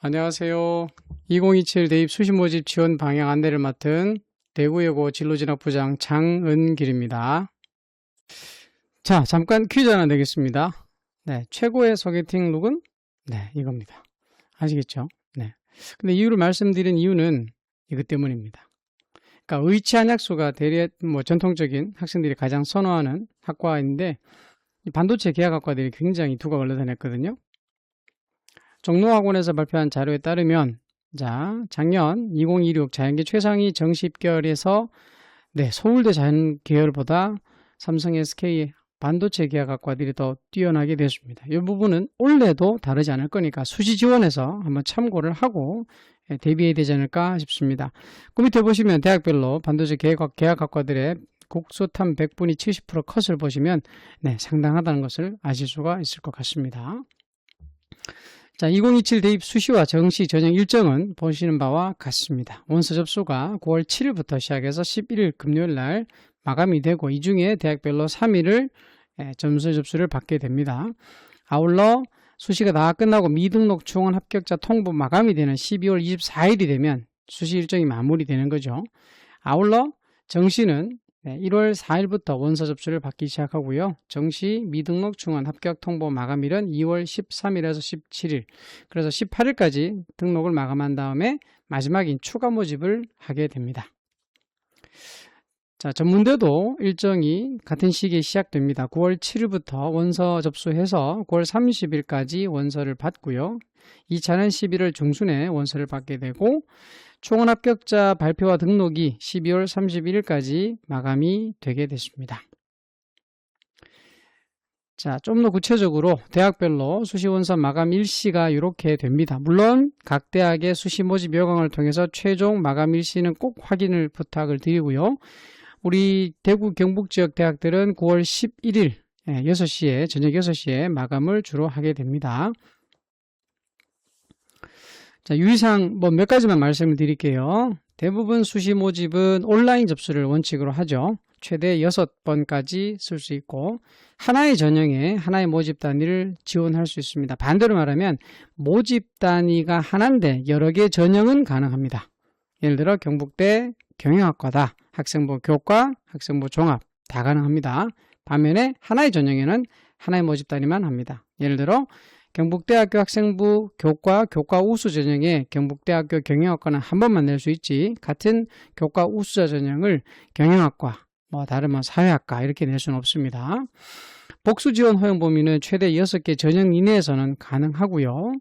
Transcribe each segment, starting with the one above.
안녕하세요. 2027 대입 수시 모집 지원 방향 안내를 맡은 대구여고 진로진학부장 장은길입니다. 자, 잠깐 퀴즈 하나 내겠습니다. 네, 최고의 소개팅 룩은? 네, 이겁니다. 아시겠죠? 네. 근데 이유를 말씀드린 이유는 이것 때문입니다. 그러니까 의치한약수가 전통적인 학생들이 가장 선호하는 학과인데, 이 반도체 계약학과들이 굉장히 두각을 나타냈거든요. 종로학원에서 발표한 자료에 따르면 작년 2026 자연계 최상위 정시입결에서 서울대 자연계열보다 삼성 SK 반도체 계약학과들이 더 뛰어나게 됐습니다. 이 부분은 올해도 다르지 않을 거니까 수시 지원에서 한번 참고를 하고 대비해야 되지 않을까 싶습니다. 그 밑에 보시면 대학별로 반도체 계약학과들의 국소탐 100분위 70% 컷을 보시면 상당하다는 것을 아실 수가 있을 것 같습니다. 자, 2027 대입 수시와 정시 전형 일정은 보시는 바와 같습니다. 원서 접수가 9월 7일부터 시작해서 11일 금요일 날 마감이 되고, 이 중에 대학별로 3일을 점수 접수를 받게 됩니다. 아울러 수시가 다 끝나고 미등록 충원 합격자 통보 마감이 되는 12월 24일이 되면 수시 일정이 마무리되는 거죠. 아울러 정시는 1월 4일부터 원서 접수를 받기 시작하고요. 정시 미등록 충원 합격 통보 마감일은 2월 13일에서 17일, 그래서 18일까지 등록을 마감한 다음에 마지막인 추가 모집을 하게 됩니다. 자, 전문대도 일정이 같은 시기에 시작됩니다. 9월 7일부터 원서 접수해서 9월 30일까지 원서를 받고요. 2차는 11월 중순에 원서를 받게 되고, 총원 합격자 발표와 등록이 12월 31일까지 마감이 되게 됐습니다. 자, 좀 더 구체적으로 대학별로 수시 원서 마감 일시가 이렇게 됩니다. 물론 각 대학의 수시 모집 요강을 통해서 최종 마감 일시는 꼭 확인을 부탁을 드리고요. 우리 대구 경북 지역 대학들은 9월 11일 6시에 저녁 6시에 마감을 주로 하게 됩니다. 자, 유의사항 몇 가지만 말씀을 드릴게요. 대부분 수시 모집은 온라인 접수를 원칙으로 하죠. 최대 6번까지 쓸 수 있고, 하나의 전형에 하나의 모집 단위를 지원할 수 있습니다. 반대로 말하면 모집 단위가 하나인데 여러 개 전형은 가능합니다. 예를 들어 경북대 경영학과다, 학생부 교과, 학생부 종합 다 가능합니다. 반면에 하나의 전형에는 하나의 모집 단위만 합니다. 예를 들어 경북대학교 학생부 교과 우수 전형에 경북대학교 경영학과는 한 번만 낼 수 있지, 같은 교과 우수자 전형을 경영학과, 다른 사회학과 이렇게 낼 수는 없습니다. 복수 지원 허용 범위는 최대 6개 전형 이내에서는 가능하고요.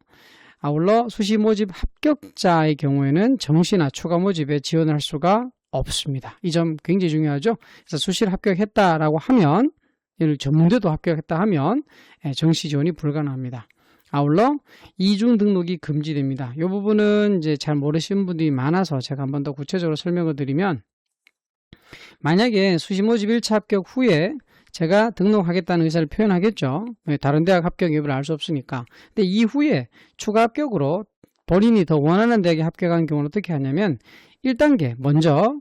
아울러 수시 모집 합격자의 경우에는 정시나 추가 모집에 지원할 수가 없습니다. 이 점 굉장히 중요하죠. 그래서 수시를 합격했다라고 하면, 예를 전문대도 합격했다 하면 정시 지원이 불가능합니다. 아울러 이중 등록이 금지됩니다. 이 부분은 이제 잘 모르시는 분들이 많아서 제가 한 번 더 구체적으로 설명을 드리면, 만약에 수시 모집 1차 합격 후에 제가 등록하겠다는 의사를 표현하겠죠. 다른 대학 합격 여부를 알 수 없으니까. 근데 이후에 추가 합격으로 본인이 더 원하는 대학에 합격한 경우는 어떻게 하냐면, 1단계 먼저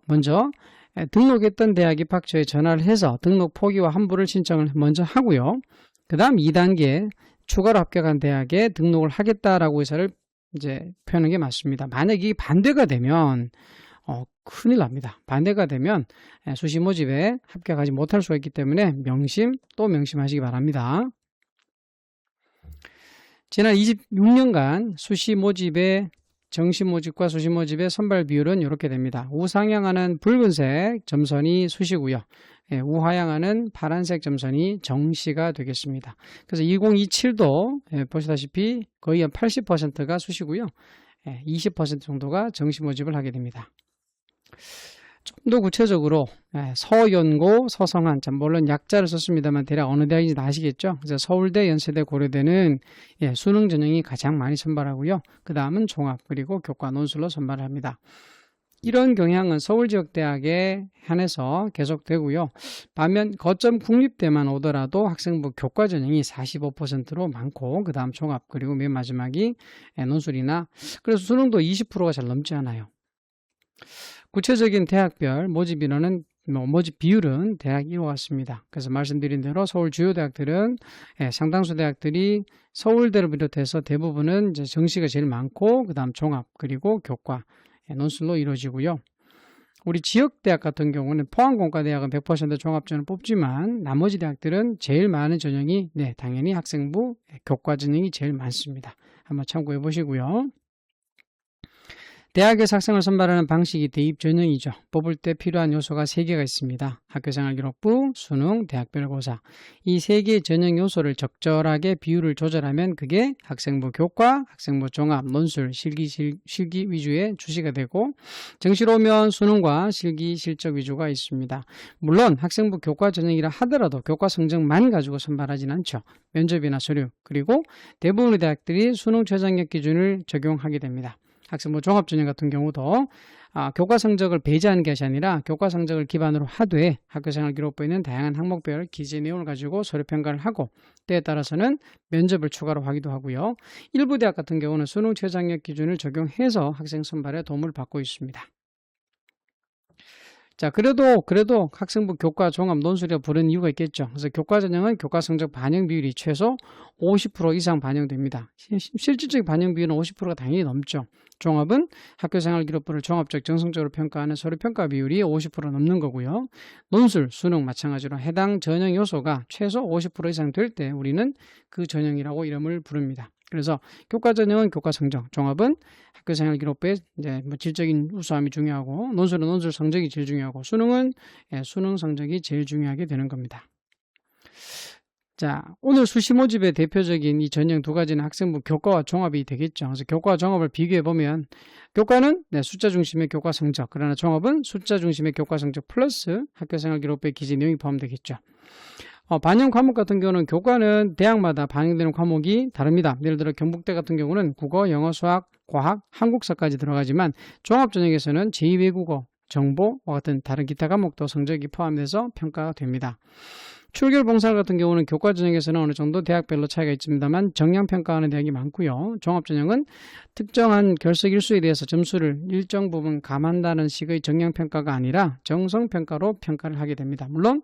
등록했던 대학 입학처에 전화를 해서 등록 포기와 환불을 신청을 먼저 하고요. 그 다음 2단계 추가로 합격한 대학에 등록을 하겠다라고 의사를 이제 표현하는 게 맞습니다. 만약에 이게 반대가 되면 큰일 납니다. 반대가 되면 수시 모집에 합격하지 못할 수가 있기 때문에 또 명심하시기 바랍니다. 지난 26년간 수시 모집의 정시 모집과 수시 모집의 선발 비율은 이렇게 됩니다. 우상향하는 붉은색 점선이 수시고요. 우하향하는 파란색 점선이 정시가 되겠습니다. 그래서 2027도 보시다시피 거의 한 80%가 수시고요. 20% 정도가 정시 모집을 하게 됩니다. 좀 더 구체적으로 서연고, 서성한, 물론 약자를 썼습니다만 대략 어느 대학인지 다 아시겠죠? 그래서 서울대, 연세대, 고려대는 수능 전형이 가장 많이 선발하고요. 그 다음은 종합, 그리고 교과, 논술로 선발을 합니다. 이런 경향은 서울 지역 대학에 한해서 계속되고요. 반면 거점 국립대만 오더라도 학생부 교과 전형이 45%로 많고, 그 다음 종합, 그리고 맨 마지막이 논술이나, 그래서 수능도 20%가 잘 넘지 않아요. 구체적인 대학별 모집 인원은 모집 비율은 대략 이와 같습니다. 그래서 말씀드린 대로 서울 주요 대학들은 상당수 대학들이 서울대를 비롯해서 대부분은 이제 정시가 제일 많고 그 다음 종합 그리고 교과 논술로 이루어지고요. 우리 지역대학 같은 경우는 포항공과대학은 100% 종합전을 뽑지만 나머지 대학들은 제일 많은 전형이 당연히 학생부 교과 전형이 제일 많습니다. 한번 참고해 보시고요. 대학에서 학생을 선발하는 방식이 대입 전형이죠. 뽑을 때 필요한 요소가 3개가 있습니다. 학교생활기록부, 수능, 대학별고사. 이 3개의 전형 요소를 적절하게 비율을 조절하면 그게 학생부 교과, 학생부 종합, 논술, 실기 위주의 주시가 되고 정시로 오면 수능과 실기 실적 위주가 있습니다. 물론 학생부 교과 전형이라 하더라도 교과 성적만 가지고 선발하진 않죠. 면접이나 서류 그리고 대부분의 대학들이 수능 최저학력 기준을 적용하게 됩니다. 학생부 종합전형 같은 경우도 교과 성적을 배제하는 것이 아니라 교과 성적을 기반으로 하되 학교생활기록부에 있는 다양한 항목별 기재 내용을 가지고 서류평가를 하고 때에 따라서는 면접을 추가로 하기도 하고요. 일부 대학 같은 경우는 수능 최저학력 기준을 적용해서 학생 선발에 도움을 받고 있습니다. 자, 그래도 학생부 교과 종합 논술이라 부르는 이유가 있겠죠. 그래서 교과 전형은 교과 성적 반영 비율이 최소 50% 이상 반영됩니다. 실질적 반영 비율은 50%가 당연히 넘죠. 종합은 학교생활기록부를 종합적 정성적으로 평가하는 서류평가 비율이 50% 넘는 거고요. 논술, 수능 마찬가지로 해당 전형 요소가 최소 50% 이상 될 때 우리는 그 전형이라고 이름을 부릅니다. 그래서 교과 전형은 교과 성적, 종합은 학교생활기록부의 이제 질적인 우수함이 중요하고 논술은 논술 성적이 제일 중요하고 수능은 수능 성적이 제일 중요하게 되는 겁니다. 자, 오늘 수시 모집의 대표적인 이 전형 두 가지는 학생부 교과와 종합이 되겠죠. 그래서 교과와 종합을 비교해 보면 교과는 숫자 중심의 교과 성적, 그러나 종합은 숫자 중심의 교과 성적 플러스 학교생활기록부의 기재 내용이 포함되겠죠. 반영 과목 같은 경우는 교과는 대학마다 반영되는 과목이 다릅니다. 예를 들어 경북대 같은 경우는 국어, 영어, 수학, 과학, 한국사까지 들어가지만 종합전형에서는 제2외국어, 정보와 같은 다른 기타 과목도 성적이 포함돼서 평가가 됩니다. 출결 봉사 같은 경우는 교과 전형에서는 어느 정도 대학별로 차이가 있습니다만 정량 평가하는 대학이 많고요. 종합 전형은 특정한 결석 일수에 대해서 점수를 일정 부분 감한다는 식의 정량 평가가 아니라 정성 평가로 평가를 하게 됩니다. 물론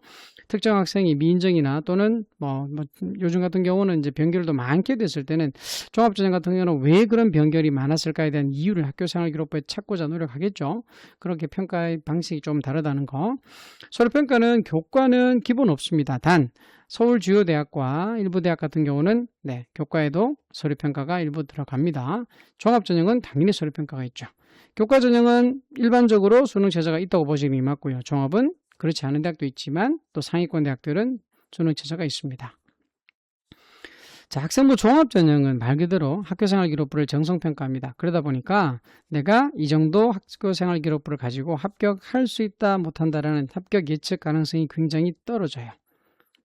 특정 학생이 미인정이나 또는 요즘 같은 경우는 이제 변결도 많게 됐을 때는 종합 전형 같은 경우는 왜 그런 변결이 많았을까에 대한 이유를 학교생활기록부에 찾고자 노력하겠죠. 그렇게 평가의 방식이 좀 다르다는 거. 서류 평가는 교과는 기본 없습니다. 단 서울 주요 대학과 일부 대학 같은 경우는 교과에도 서류 평가가 일부 들어갑니다. 종합 전형은 당연히 서류 평가가 있죠. 교과 전형은 일반적으로 수능 최저가 있다고 보시는 게 맞고요. 종합은 그렇지 않은 대학도 있지만 또 상위권 대학들은 수능 최저가 있습니다. 자, 학생부 종합 전형은 말 그대로 학교생활기록부를 정성평가합니다. 그러다 보니까 내가 이 정도 학교생활기록부를 가지고 합격할 수 있다 못한다라는 합격 예측 가능성이 굉장히 떨어져요.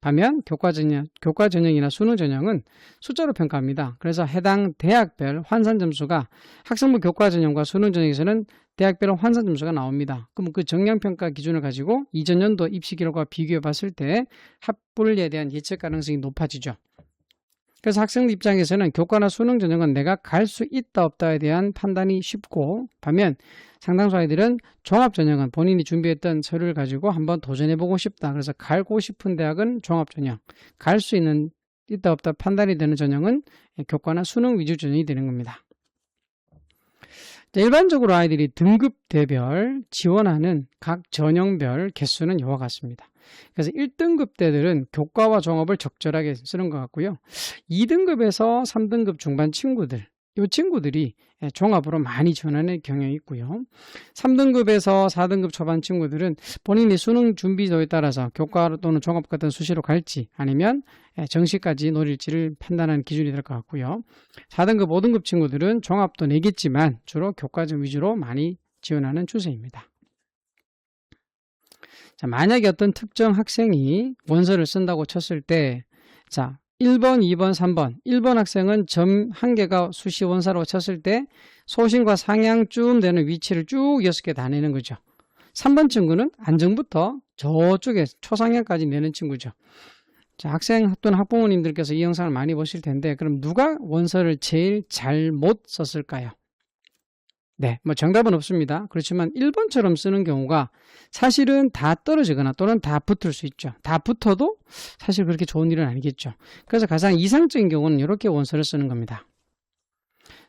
반면 교과 전형이나 수능 전형은 숫자로 평가합니다. 그래서 해당 대학별 환산 점수가 학생부 교과 전형과 수능 전형에서는 대학별 환산 점수가 나옵니다. 그럼 그 정량평가 기준을 가지고 이전 연도 입시 기록과 비교해 봤을 때 합불에 대한 예측 가능성이 높아지죠. 그래서 학생들 입장에서는 교과나 수능 전형은 내가 갈 수 있다 없다에 대한 판단이 쉽고 반면 상당수 아이들은 종합전형은 본인이 준비했던 서류를 가지고 한번 도전해보고 싶다. 그래서 가고 싶은 대학은 종합전형, 갈 수 있는 있다 없다 판단이 되는 전형은 교과나 수능 위주 전형이 되는 겁니다. 일반적으로 아이들이 등급대별 지원하는 각 전형별 개수는 이와 같습니다. 그래서 1등급 대들은 교과와 종합을 적절하게 쓰는 것 같고요. 2등급에서 3등급 중반 친구들, 이 친구들이 종합으로 많이 지원하는 경향이 있고요. 3등급에서 4등급 초반 친구들은 본인이 수능 준비도에 따라서 교과 또는 종합 같은 수시로 갈지 아니면 정시까지 노릴지를 판단하는 기준이 될 것 같고요. 4등급, 5등급 친구들은 종합도 내겠지만 주로 교과점 위주로 많이 지원하는 추세입니다. 자, 만약에 어떤 특정 학생이 원서를 쓴다고 쳤을 때, 자, 1번, 2번, 3번. 1번 학생은 점 1개가 수시 원사라고 쳤을 때 소신과 상향쯤 되는 위치를 쭉 6개 다 내는 거죠. 3번 친구는 안정부터 저쪽에 초상향까지 내는 친구죠. 자, 학생 또는 학부모님들께서 이 영상을 많이 보실 텐데 그럼 누가 원서를 제일 잘 못 썼을까요? 네, 뭐 정답은 없습니다. 그렇지만 1번처럼 쓰는 경우가 사실은 다 떨어지거나 또는 다 붙을 수 있죠. 다 붙어도 사실 그렇게 좋은 일은 아니겠죠. 그래서 가장 이상적인 경우는 이렇게 원서를 쓰는 겁니다.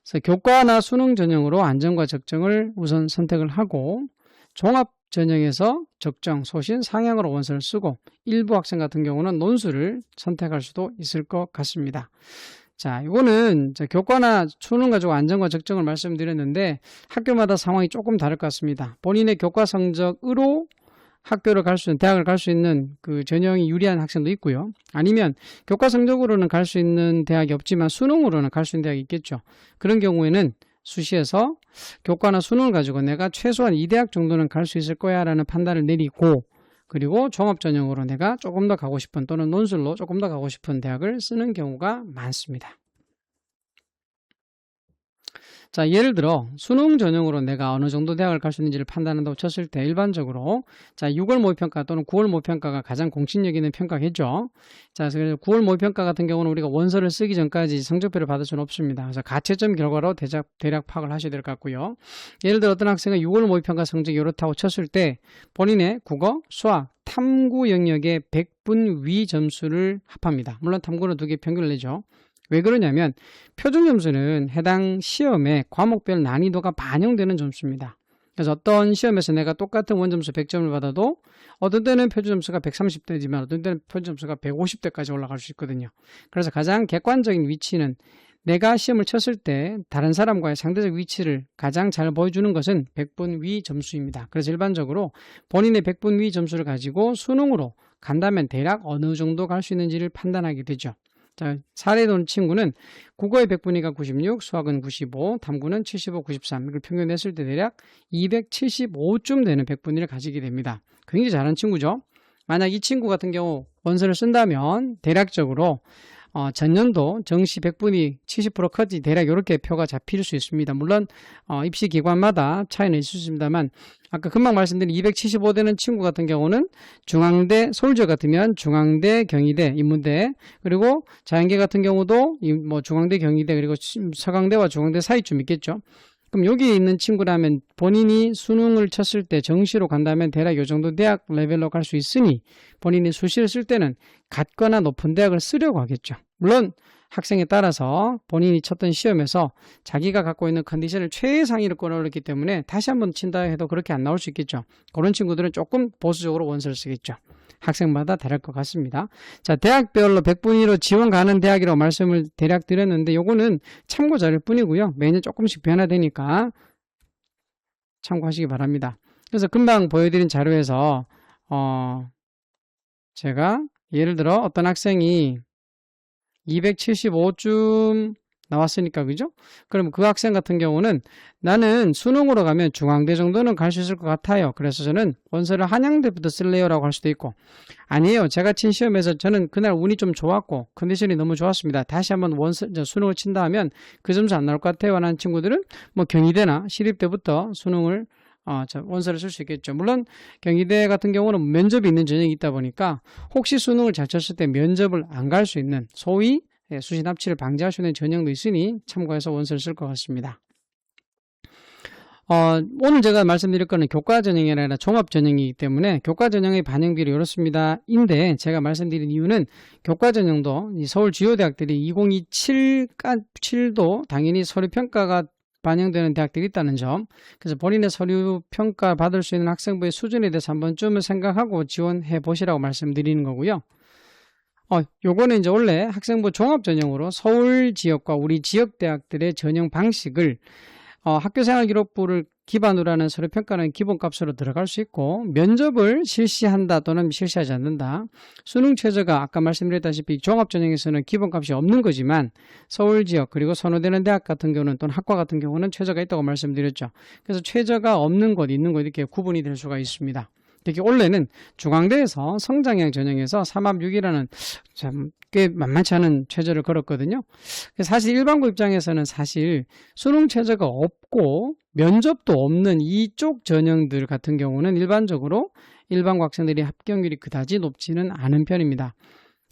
그래서 교과나 수능 전형으로 안정과 적정을 우선 선택을 하고 종합 전형에서 적정, 소신, 상향으로 원서를 쓰고 일부 학생 같은 경우는 논술을 선택할 수도 있을 것 같습니다. 자, 이거는 교과나 수능 가지고 안정과 적정을 말씀드렸는데 학교마다 상황이 조금 다를 것 같습니다. 본인의 교과 성적으로 학교를 갈 수 있는, 대학을 갈 수 있는 그 전형이 유리한 학생도 있고요. 아니면 교과 성적으로는 갈 수 있는 대학이 없지만 수능으로는 갈 수 있는 대학이 있겠죠. 그런 경우에는 수시에서 교과나 수능을 가지고 내가 최소한 이 대학 정도는 갈 수 있을 거야 라는 판단을 내리고 그리고 종합전형으로 내가 조금 더 가고 싶은 또는 논술로 조금 더 가고 싶은 대학을 쓰는 경우가 많습니다. 자, 예를 들어 수능 전형으로 내가 어느 정도 대학을 갈 수 있는지를 판단한다고 쳤을 때 일반적으로 자 6월 모의평가 또는 9월 모의평가가 가장 공신력 있는 평가겠죠. 자, 그래서 9월 모의평가 같은 경우는 우리가 원서를 쓰기 전까지 성적표를 받을 수는 없습니다. 그래서 가채점 결과로 대략 파악을 하셔야 될 것 같고요. 예를 들어 어떤 학생은 6월 모의평가 성적이 이렇다고 쳤을 때 본인의 국어, 수학, 탐구 영역의 100분 위 점수를 합합니다. 물론 탐구는 2개 평균을 내죠. 왜 그러냐면 표준 점수는 해당 시험의 과목별 난이도가 반영되는 점수입니다. 그래서 어떤 시험에서 내가 똑같은 원점수 100점을 받아도 어떤 때는 표준 점수가 130대지만 어떤 때는 표준 점수가 150대까지 올라갈 수 있거든요. 그래서 가장 객관적인 위치는 내가 시험을 쳤을 때 다른 사람과의 상대적 위치를 가장 잘 보여주는 것은 100분 위 점수입니다. 그래서 일반적으로 본인의 100분 위 점수를 가지고 수능으로 간다면 대략 어느 정도 갈 수 있는지를 판단하게 되죠. 자, 사례돈 친구는 국어의 100분위가 96, 수학은 95, 탐구는 75, 93 이걸 평균 냈을 때 대략 275쯤 되는 100분위를 가지게 됩니다. 굉장히 잘하는 친구죠. 만약 이 친구 같은 경우 원서를 쓴다면 대략적으로 전년도 정시 100분위 70% 커지 대략 이렇게 표가 잡힐 수 있습니다. 물론 입시 기관마다 차이는 있을 수 있습니다만 아까 금방 말씀드린 275 되는 친구 같은 경우는 중앙대, 서울지역 같으면 중앙대, 경희대, 인문대 그리고 자연계 같은 경우도 뭐 중앙대, 경희대 그리고 서강대와 중앙대 사이쯤 있겠죠. 그럼 여기 있는 친구라면 본인이 수능을 쳤을 때 정시로 간다면 대략 이 정도 대학 레벨로 갈 수 있으니 본인이 수시를 쓸 때는 같거나 높은 대학을 쓰려고 하겠죠. 물론 학생에 따라서 본인이 쳤던 시험에서 자기가 갖고 있는 컨디션을 최상위로 끌어올렸기 때문에 다시 한번 친다 해도 그렇게 안 나올 수 있겠죠. 그런 친구들은 조금 보수적으로 원서를 쓰겠죠. 학생마다 다를 것 같습니다. 자, 대학별로 100분위로 지원 가는 대학이라고 말씀을 대략 드렸는데 요거는 참고 자료일 뿐이고요. 매년 조금씩 변화되니까 참고하시기 바랍니다. 그래서 금방 보여드린 자료에서 제가 예를 들어 어떤 학생이 275쯤 나왔으니까 그죠? 그럼 그 학생 같은 경우는 나는 수능으로 가면 중앙대 정도는 갈 수 있을 것 같아요. 그래서 저는 원서를 한양대부터 쓸래요 라고 할 수도 있고 아니에요. 제가 친 시험에서 저는 그날 운이 좀 좋았고 컨디션이 너무 좋았습니다. 다시 한번 수능을 친다 하면 그 점수 안 나올 것 같아요 하는 친구들은 뭐 경희대나 시립대부터 수능을 원서를 쓸 수 있겠죠. 물론 경희대 같은 경우는 면접이 있는 전형이 있다 보니까 혹시 수능을 잘 쳤을 때 면접을 안 갈 수 있는 소위 수시 납치를 방지할 수 있는 전형도 있으니 참고해서 원서를 쓸 것 같습니다. 오늘 제가 말씀드릴 거는 교과 전형이 아니라 종합 전형이기 때문에 교과 전형의 반영비를 이렇습니다. 인데 제가 말씀드린 이유는 교과 전형도 이 서울 주요 대학들이 2027도 당연히 서류평가가 반영되는 대학들이 있다는 점. 그래서 본인의 서류 평가 받을 수 있는 학생부의 수준에 대해서 한 번쯤은 생각하고 지원해 보시라고 말씀드리는 거고요. 요거는 이제 원래 학생부 종합 전형으로 서울 지역과 우리 지역 대학들의 전형 방식을 학교생활기록부를 기반으로 하는 서류평가는 기본값으로 들어갈 수 있고 면접을 실시한다 또는 실시하지 않는다. 수능 최저가 아까 말씀드렸다시피 종합전형에서는 기본값이 없는 거지만 서울지역 그리고 선호되는 대학 같은 경우는 또는 학과 같은 경우는 최저가 있다고 말씀드렸죠. 그래서 최저가 없는 곳 있는 곳 이렇게 구분이 될 수가 있습니다. 특히 원래는 중앙대에서 성장형 전형에서 3합6이라는 참 꽤 만만치 않은 최저를 걸었거든요. 사실 일반고 입장에서는 사실 수능 최저가 없고 면접도 없는 이쪽 전형들 같은 경우는 일반적으로 일반고 학생들이 합격률이 그다지 높지는 않은 편입니다.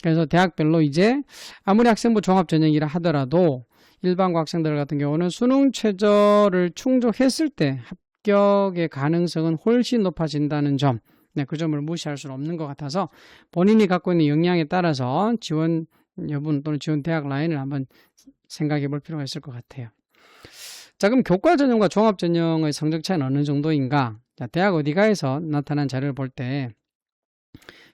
그래서 대학별로 이제 아무리 학생부 종합 전형이라 하더라도 일반고 학생들 같은 경우는 수능 최저를 충족했을 때 합격의 가능성은 훨씬 높아진다는 점, 네, 그 점을 무시할 수는 없는 것 같아서 본인이 갖고 있는 역량에 따라서 지원 여분 또는 지원 대학 라인을 한번 생각해 볼 필요가 있을 것 같아요. 자, 그럼 교과 전형과 종합 전형의 성적 차이는 어느 정도인가? 자, 대학 어디가에서 나타난 자료를 볼 때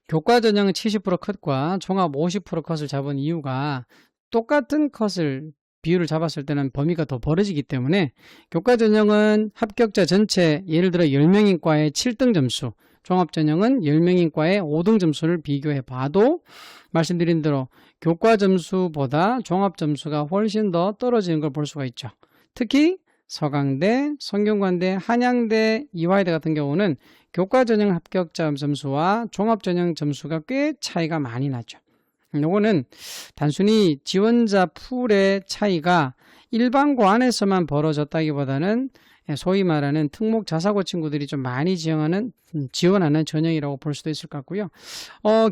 교과 전형은 70% 컷과 종합 50% 컷을 잡은 이유가 똑같은 컷을 비율을 잡았을 때는 범위가 더 벌어지기 때문에 교과 전형은 합격자 전체 예를 들어 10명인 과의 7등 점수, 종합 전형은 10명인 과의 5등 점수를 비교해 봐도 말씀드린 대로 교과 점수보다 종합 점수가 훨씬 더 떨어지는 걸 볼 수가 있죠. 특히 서강대, 성균관대, 한양대, 이화여대 같은 경우는 교과 전형 합격자 점수와 종합 전형 점수가 꽤 차이가 많이 나죠. 요거는 단순히 지원자 풀의 차이가 일반고 안에서만 벌어졌다기보다는 소위 말하는 특목 자사고 친구들이 좀 많이 지원하는 전형이라고 볼 수도 있을 것 같고요.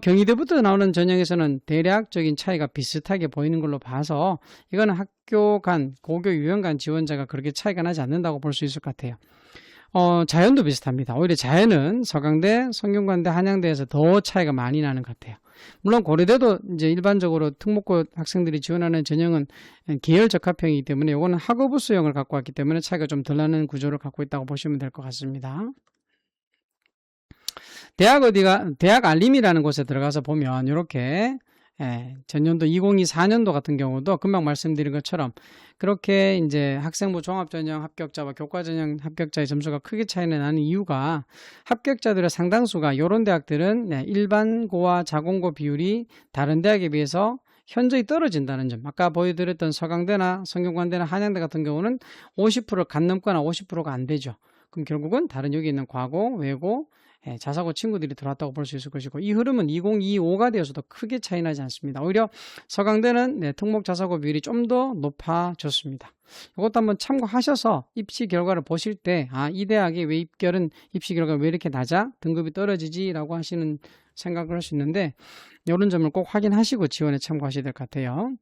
경희대부터 나오는 전형에서는 대략적인 차이가 비슷하게 보이는 걸로 봐서 이거는 학교 간, 고교 유형 간 지원자가 그렇게 차이가 나지 않는다고 볼 수 있을 것 같아요. 자연도 비슷합니다. 오히려 자연은 서강대, 성균관대, 한양대에서 더 차이가 많이 나는 것 같아요. 물론 고려대도 이제 일반적으로 특목고 학생들이 지원하는 전형은 계열 적합형이기 때문에 이거는 학업부 수형을 갖고 왔기 때문에 차이가 좀 덜 나는 구조를 갖고 있다고 보시면 될 것 같습니다. 대학 알림이라는 곳에 들어가서 보면 이렇게 전년도 2024년도 같은 경우도 금방 말씀드린 것처럼 그렇게 이제 학생부 종합전형 합격자와 교과전형 합격자의 점수가 크게 차이가 나는 이유가 합격자들의 상당수가 이런 대학들은 일반고와 자공고 비율이 다른 대학에 비해서 현저히 떨어진다는 점. 아까 보여드렸던 서강대나 성균관대나 한양대 같은 경우는 50%가 안 넘거나 50%가 안 되죠. 그럼 결국은 다른 여기 있는 과고, 외고, 자사고 친구들이 들어왔다고 볼 수 있을 것이고 이 흐름은 2025가 되어서도 크게 차이 나지 않습니다. 오히려 서강대는 특목 자사고 비율이 좀 더 높아졌습니다. 이것도 한번 참고하셔서 입시 결과를 보실 때 이 대학의 왜 입시 결과가 왜 이렇게 낮아? 등급이 떨어지지? 라고 하시는 생각을 할 수 있는데 이런 점을 꼭 확인하시고 지원에 참고하셔야 될 것 같아요.